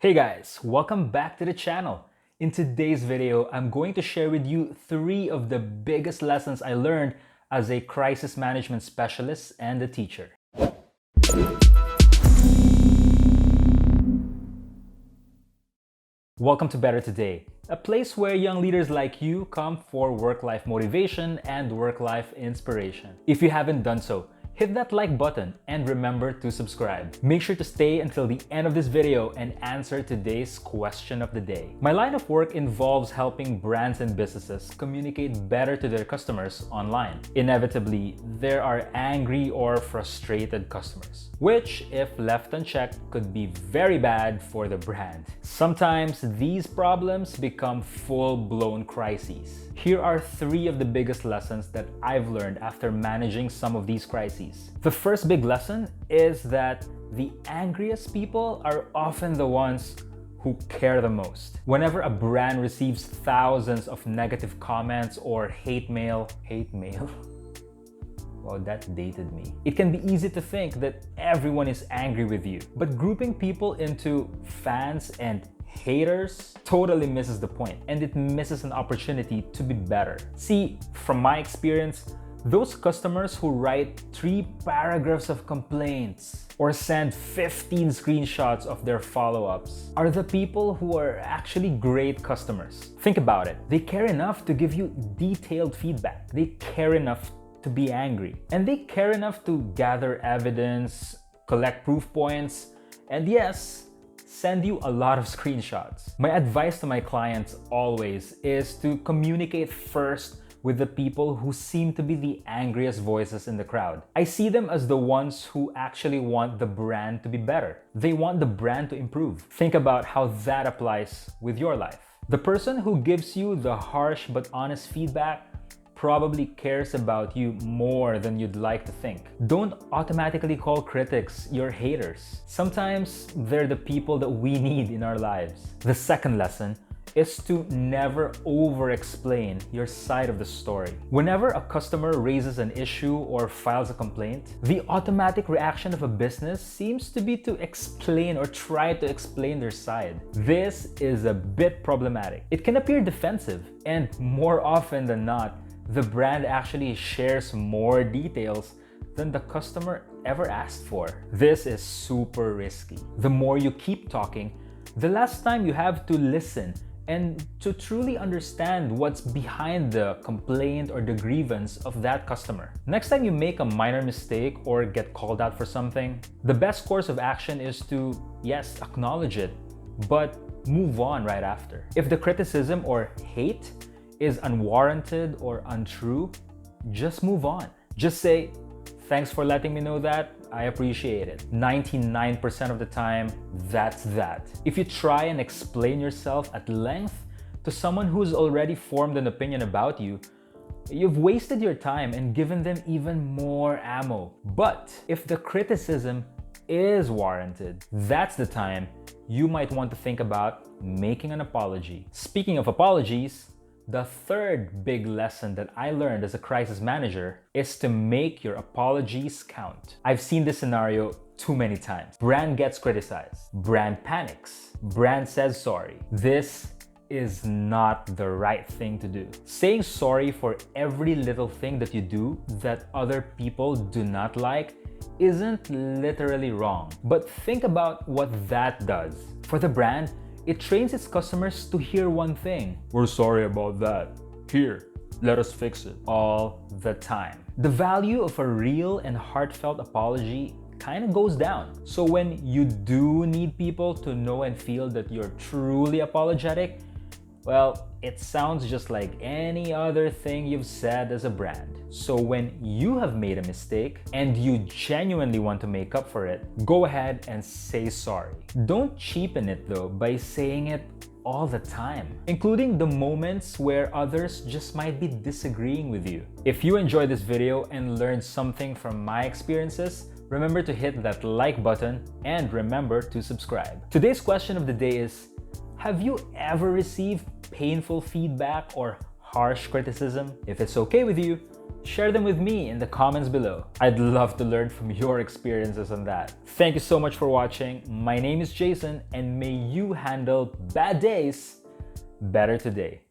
Hey guys, welcome back to the channel. In today's video, I'm going to share with you 3 of the biggest lessons I learned as a crisis management specialist and a teacher. Welcome to Better Today, a place where young leaders like you come for work-life motivation and work-life inspiration. If you haven't done so, hit that like button and remember to subscribe. Make sure to stay until the end of this video and answer today's question of the day. My line of work involves helping brands and businesses communicate better to their customers online. Inevitably, there are angry or frustrated customers, which, if left unchecked, could be very bad for the brand. Sometimes these problems become full-blown crises. Here are 3 of the biggest lessons that I've learned after managing some of these crises. The first big lesson is that the angriest people are often the ones who care the most. Whenever a brand receives thousands of negative comments or hate mail, well, that dated me. It can be easy to think that everyone is angry with you, but grouping people into fans and haters totally misses the point, and it misses an opportunity to be better. See, from my experience, those customers who write 3 paragraphs of complaints or send 15 screenshots of their follow-ups are the people who are actually great customers. Think about it. They care enough to give you detailed feedback. They care enough to be angry. And they care enough to gather evidence, collect proof points, and yes, send you a lot of screenshots. My advice to my clients always is to communicate first with the people who seem to be the angriest voices in the crowd. I see them as the ones who actually want the brand to be better. They want the brand to improve. Think about how that applies with your life. The person who gives you the harsh but honest feedback probably cares about you more than you'd like to think. Don't automatically call critics your haters. Sometimes they're the people that we need in our lives. The second lesson is to never over-explain your side of the story. Whenever a customer raises an issue or files a complaint, the automatic reaction of a business seems to be to explain or try to explain their side. This is a bit problematic. It can appear defensive, and more often than not, the brand actually shares more details than the customer ever asked for. This is super risky. The more you keep talking, the less time you have to listen and to truly understand what's behind the complaint or the grievance of that customer. Next time you make a minor mistake or get called out for something, the best course of action is to, yes, acknowledge it, but move on right after. If the criticism or hate is unwarranted or untrue, just move on. Just say, thanks for letting me know that. I appreciate it. 99% of the time, that's that. If you try and explain yourself at length to someone who's already formed an opinion about you, you've wasted your time and given them even more ammo. But if the criticism is warranted, that's the time you might want to think about making an apology. Speaking of apologies, the third big lesson that I learned as a crisis manager is to make your apologies count. I've seen this scenario too many times. Brand gets criticized. Brand panics. Brand says sorry. This is not the right thing to do. Saying sorry for every little thing that you do that other people do not like isn't literally wrong. But think about what that does. For the brand, it trains its customers to hear one thing: we're sorry about that. Here, let us fix it. All the time. The value of a real and heartfelt apology kind of goes down. So when you do need people to know and feel that you're truly apologetic, well, it sounds just like any other thing you've said as a brand. So when you have made a mistake and you genuinely want to make up for it, go ahead and say sorry. Don't cheapen it though by saying it all the time, including the moments where others just might be disagreeing with you. If you enjoyed this video and learned something from my experiences, remember to hit that like button and remember to subscribe. Today's question of the day is, have you ever received painful feedback or harsh criticism? If it's okay with you, Share them with me in the comments below. I'd love to learn from your experiences on that. Thank you so much for watching. My name is Jason, and may you handle bad days better today.